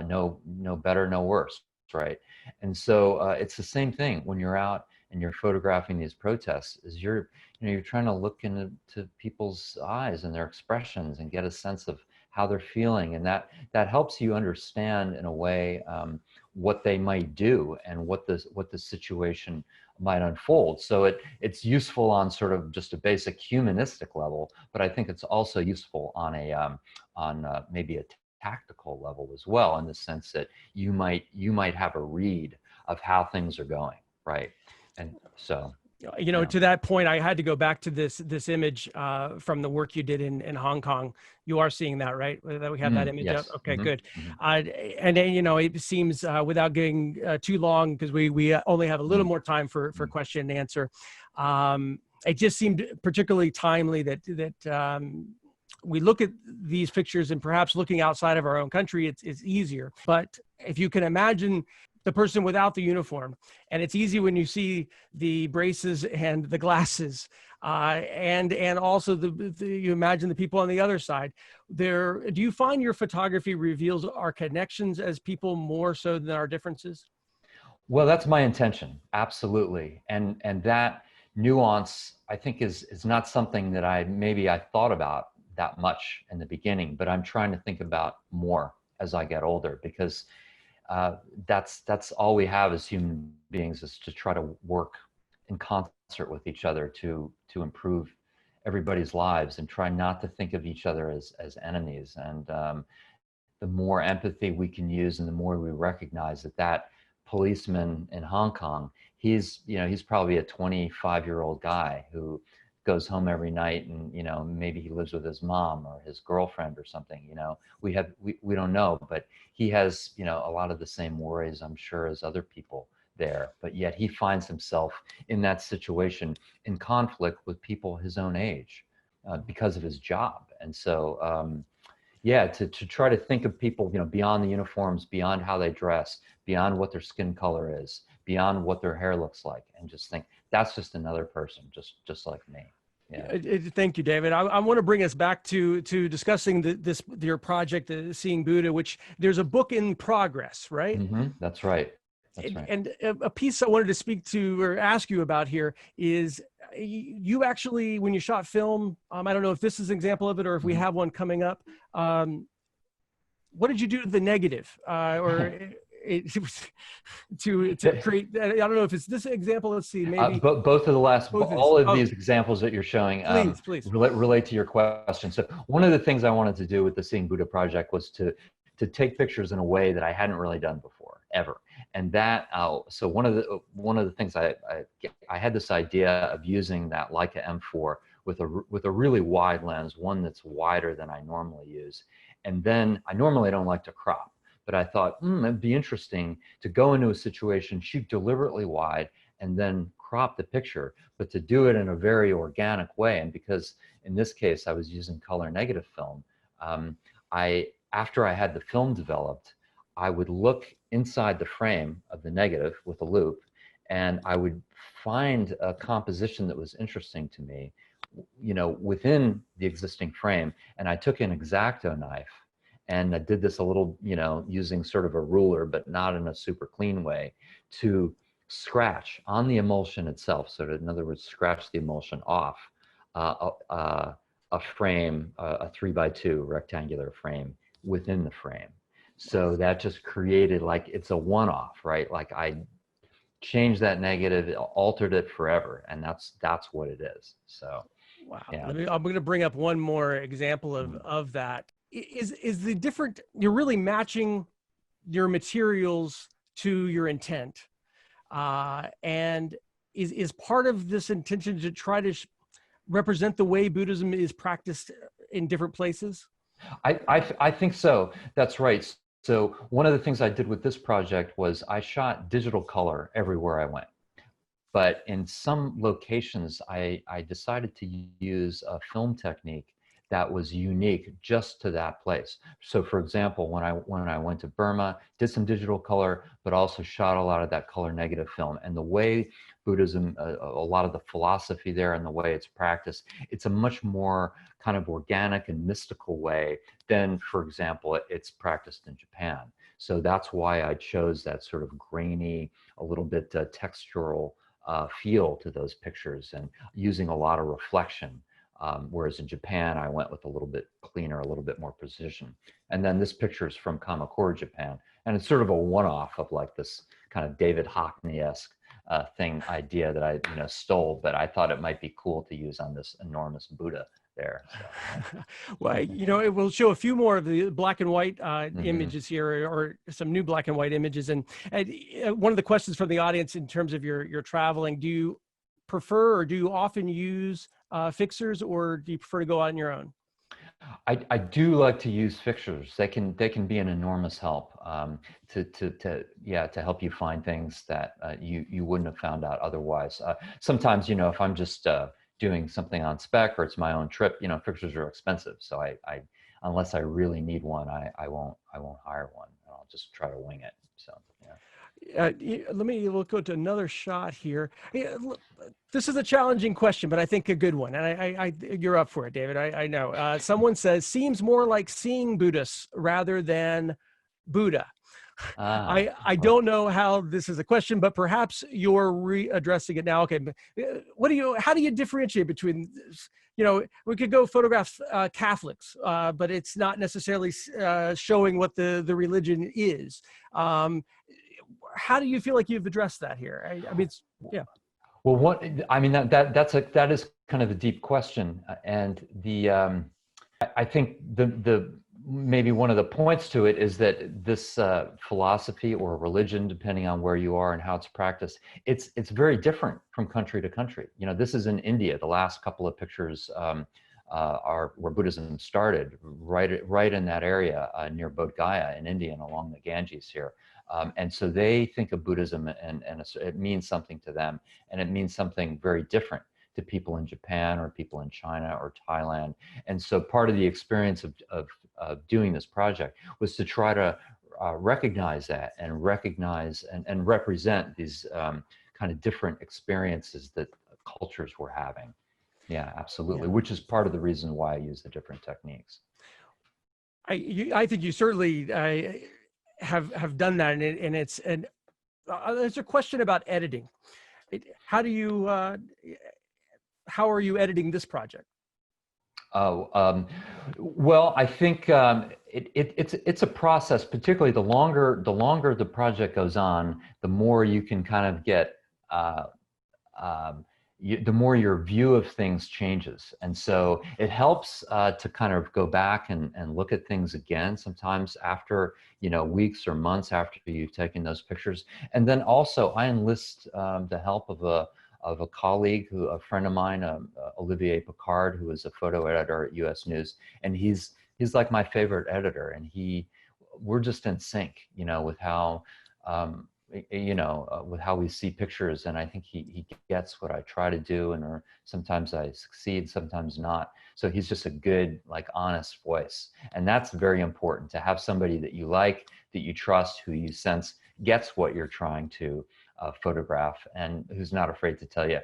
no better, no worse, right? And so it's the same thing when you're out and you're photographing these protests. Is you're trying to look into people's eyes and their expressions and get a sense of how they're feeling, and that helps you understand in a way what they might do and what the situation might unfold. So it's useful on sort of just a basic humanistic level, but I think it's also useful on maybe a tactical level as well, in the sense that you might have a read of how things are going, right? And so, to that point, I had to go back to this image from the work you did in Hong Kong. You are seeing that, right? That we have that image yes. up. Okay, Mm-hmm. good. Mm-hmm. And then, it seems without getting too long, because we only have a little more time for question and answer. It just seemed particularly timely that we look at these pictures, and perhaps looking outside of our own country, it's easier. But if you can imagine the person without the uniform, and it's easy when you see the braces and the glasses, and also you imagine the people on the other side. Do you find your photography reveals our connections as people more so than our differences? Well, that's my intention, absolutely, and that nuance, I think, is not something that I thought about that much in the beginning, but I'm trying to think about more as I get older, because that's all we have as human beings, is to try to work in concert with each other to improve everybody's lives, and try not to think of each other as enemies. And the more empathy we can use, and the more we recognize that policeman in Hong Kong, he's probably a 25-year-old guy who goes home every night, and maybe he lives with his mom or his girlfriend or something. We don't know, but he has a lot of the same worries, I'm sure, as other people there, but yet he finds himself in that situation, in conflict with people his own age, because of his job. And so to try to think of people beyond the uniforms, beyond how they dress, beyond what their skin color is, beyond what their hair looks like, and just think that's just another person, just like me. Yeah. Thank you, David. I want to bring us back to discussing your project, Seeing Buddha, which there's a book in progress, right? Mm-hmm. That's right. That's right. And a piece I wanted to speak to or ask you about here is you actually, when you shot film, I don't know if this is an example of it or if we have one coming up. What did you do to the negative? To create, I don't know if it's this example. Let's see, maybe both of the last, all of these examples that you're showing please. relate to your question. So one of the things I wanted to do with the Seeing Buddha project was to take pictures in a way that I hadn't really done before, ever. And that, so one of the things I had this idea of using that Leica M4 with a really wide lens, one that's wider than I normally use. And then I normally don't like to crop, but I thought, it'd be interesting to go into a situation, shoot deliberately wide, and then crop the picture, but to do it in a very organic way. And because in this case I was using color negative film, after I had the film developed, I would look inside the frame of the negative with a loupe, and I would find a composition that was interesting to me, within the existing frame. And I took an X-Acto knife, and I did this a little, using sort of a ruler, but not in a super clean way, to scratch on the emulsion itself. So in other words, scratch the emulsion off a frame, a 3x2 rectangular frame within the frame. So that just created, like, it's a one-off, right? Like, I changed that negative, altered it forever, and that's what it is. So wow. Yeah. I'm going to bring up one more example of that. Is the different, you're really matching your materials to your intent, and is part of this intention to try to represent the way Buddhism is practiced in different places? I think so. That's right. So one of the things I did with this project was I shot digital color everywhere I went. But in some locations, I decided to use a film technique that was unique just to that place. So for example, when I went to Burma, did some digital color, but also shot a lot of that color negative film. And the way Buddhism, a lot of the philosophy there and the way it's practiced, it's a much more kind of organic and mystical way than, for example, it's practiced in Japan. So that's why I chose that sort of grainy, a little bit textural feel to those pictures, and using a lot of reflection. Whereas in Japan, I went with a little bit cleaner, a little bit more precision. And then this picture is from Kamakura, Japan. And it's sort of a one-off of like this kind of David Hockney-esque idea that I stole, but I thought it might be cool to use on this enormous Buddha there. So. Well, it will show a few more of the black and white images here, or some new black and white images. And one of the questions from the audience in terms of your traveling, do you prefer or do you often use fixers, or do you prefer to go out on your own? I do like to use fixtures. They can be an enormous help to help you find things that you wouldn't have found out otherwise. Sometimes, if I'm just doing something on spec or it's my own trip, fixtures are expensive. So I unless I really need one, I won't hire one. I'll just try to wing it. So yeah. We'll go to another shot here. This is a challenging question, but I think a good one. And you're up for it, David. I know. Someone says, seems more like seeing Buddhists rather than Buddha. I don't know how this is a question, but perhaps you're readdressing it now. Okay. How do you differentiate between, we could go photograph Catholics, but it's not necessarily showing what the religion is. How do you feel like you've addressed that here? I mean, yeah. Well, that is kind of a deep question, and I think maybe one of the points to it is that this philosophy or religion, depending on where you are and how it's practiced, it's very different from country to country. This is in India. The last couple of pictures are where Buddhism started, right in that area near Bodh Gaya in India and along the Ganges here. And so they think of Buddhism and it means something to them, and it means something very different to people in Japan or people in China or Thailand. And so part of the experience of doing this project was to try to recognize that and recognize and represent these kind of different experiences that cultures were having. Yeah, absolutely. Yeah. Which is part of the reason why I use the different techniques. I think you certainly have done that, and there's a question about editing. How are you editing this project? Well, I think it's a process. Particularly the longer the project goes on, the more you can kind of get. The more your view of things changes. And so it helps to kind of go back and look at things again, sometimes after, weeks or months after you've taken those pictures. And then also I enlist the help of a colleague, a friend of mine, Olivier Picard, who is a photo editor at US News. And he's like my favorite editor, and we're just in sync, with how, with how we see pictures. And I think he gets what I try to do, and sometimes I succeed, sometimes not. So he's just a good, honest voice. And that's very important, to have somebody that you like, that you trust, who you sense gets what you're trying to photograph, and who's not afraid to tell you,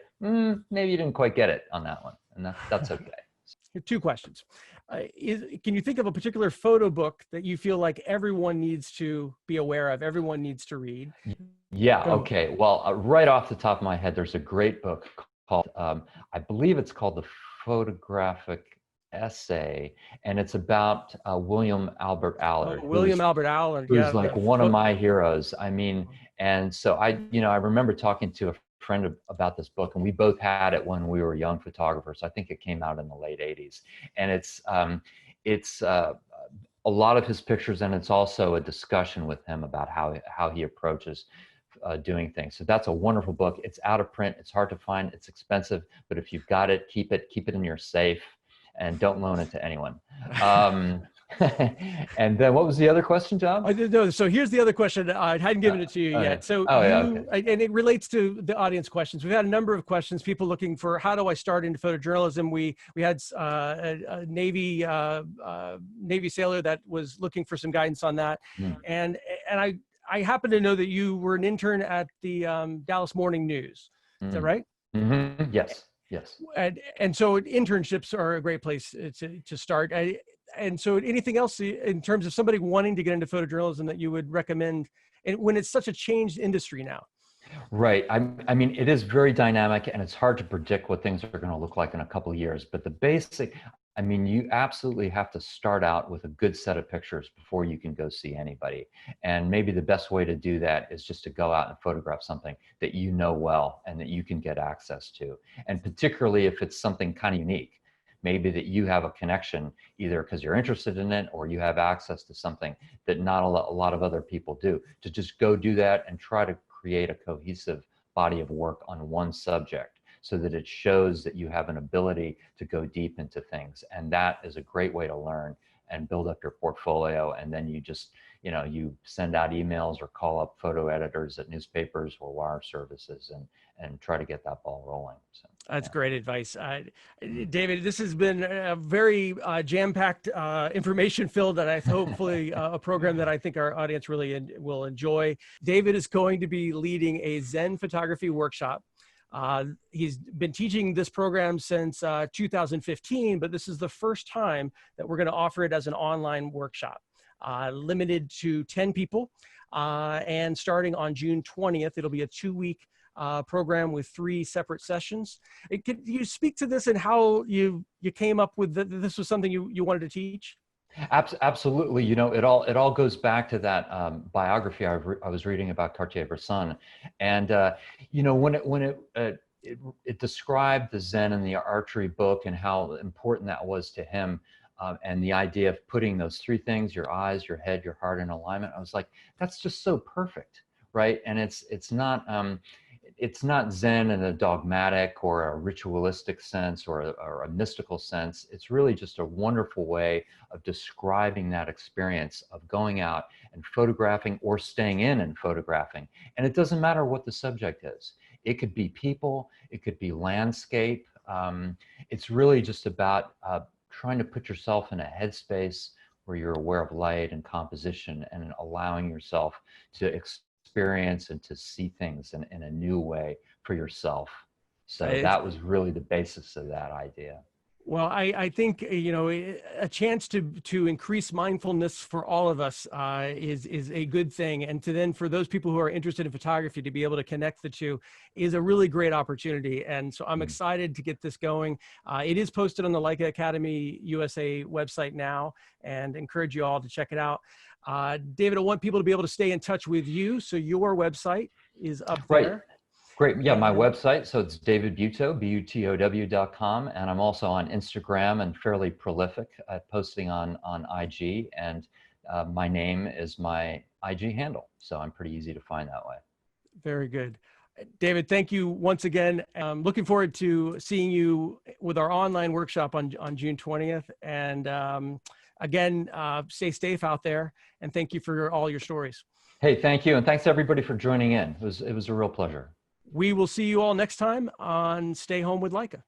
maybe you didn't quite get it on that one. And that's okay. Two questions. Can you think of a particular photo book that you feel like everyone needs to be aware of, everyone needs to read? Yeah, okay. Well, right off the top of my head, there's a great book called, I believe it's called The Photographic Essay, and it's about William Albert Allard. William Albert Allard, who's like one of my heroes. I mean, and so I remember talking to a friend about this book, and we both had it when we were young photographers. I think it came out in the late 80s, and it's a lot of his pictures, and it's also a discussion with him about how he approaches doing things. So that's a wonderful book. It's out of print. It's hard to find. It's expensive, but if you've got it, keep it in your safe, and don't loan it to anyone. And then what was the other question, John? I didn't know. So here's the other question. I hadn't given it to you Okay. yet. So Oh, yeah, okay. and it relates to the audience questions. We've had a number of questions, people looking for, how do I start into photojournalism? We had a Navy sailor that was looking for some guidance on that. Mm. And I happen to know that you were an intern at the Dallas Morning News. Is that right? Mm-hmm. Yes. Yes. And so internships are a great place to start. And so anything else in terms of somebody wanting to get into photojournalism that you would recommend, and when it's such a changed industry now? Right. I mean, it is very dynamic, and it's hard to predict what things are going to look like in a couple of years. But the basic, I mean, you absolutely have to start out with a good set of pictures before you can go see anybody. And maybe the best way to do that is just to go out and photograph something that you know well and that you can get access to. And particularly if it's something kind of unique, maybe that you have a connection either because you're interested in it or you have access to something that not a lot of other people do, to just go do that and try to create a cohesive body of work on one subject, so that it shows that you have an ability to go deep into things. And that is a great way to learn and build up your portfolio. And then you just, you send out emails or call up photo editors at newspapers or wire services and try to get that ball rolling. So, that's great advice. David, this has been a very jam-packed, information-filled, and hopefully a program that I think our audience really will enjoy. David is going to be leading a Zen photography workshop. He's been teaching this program since 2015, but this is the first time that we're going to offer it as an online workshop, limited to 10 people, and starting on June 20th. It'll be a 2-week program with 3 separate sessions. Could you speak to this and how you came up with this was something you wanted to teach? Absolutely. It all goes back to that biography I was reading about Cartier-Bresson, and when it described the Zen and the archery book and how important that was to him, and the idea of putting those 3 things, your eyes, your head, your heart, in alignment. I was like, that's just so perfect, right? And it's not Zen in a dogmatic or a ritualistic sense or a mystical sense. It's really just a wonderful way of describing that experience of going out and photographing or staying in and photographing. And it doesn't matter what the subject is. It could be people, it could be landscape. It's really just about trying to put yourself in a headspace where you're aware of light and composition and allowing yourself to experience and to see things in a new way for yourself. So that was really the basis of that idea. Well, I think, a chance to increase mindfulness for all of us is a good thing. And then for those people who are interested in photography, to be able to connect the two is a really great opportunity. And so I'm excited to get this going. It is posted on the Leica Akademie USA website now, and encourage you all to check it out. David, I want people to be able to stay in touch with you. So your website is up there. Great. Yeah, my website. So it's David Butow, BUTOW.com. And I'm also on Instagram and fairly prolific at posting on IG. And my name is my IG handle. So I'm pretty easy to find that way. Very good. David, thank you once again. I'm looking forward to seeing you with our online workshop on June 20th. And again, stay safe out there. And thank you for all your stories. Hey, thank you. And thanks everybody for joining in. It was a real pleasure. We will see you all next time on Stay Home with Leica.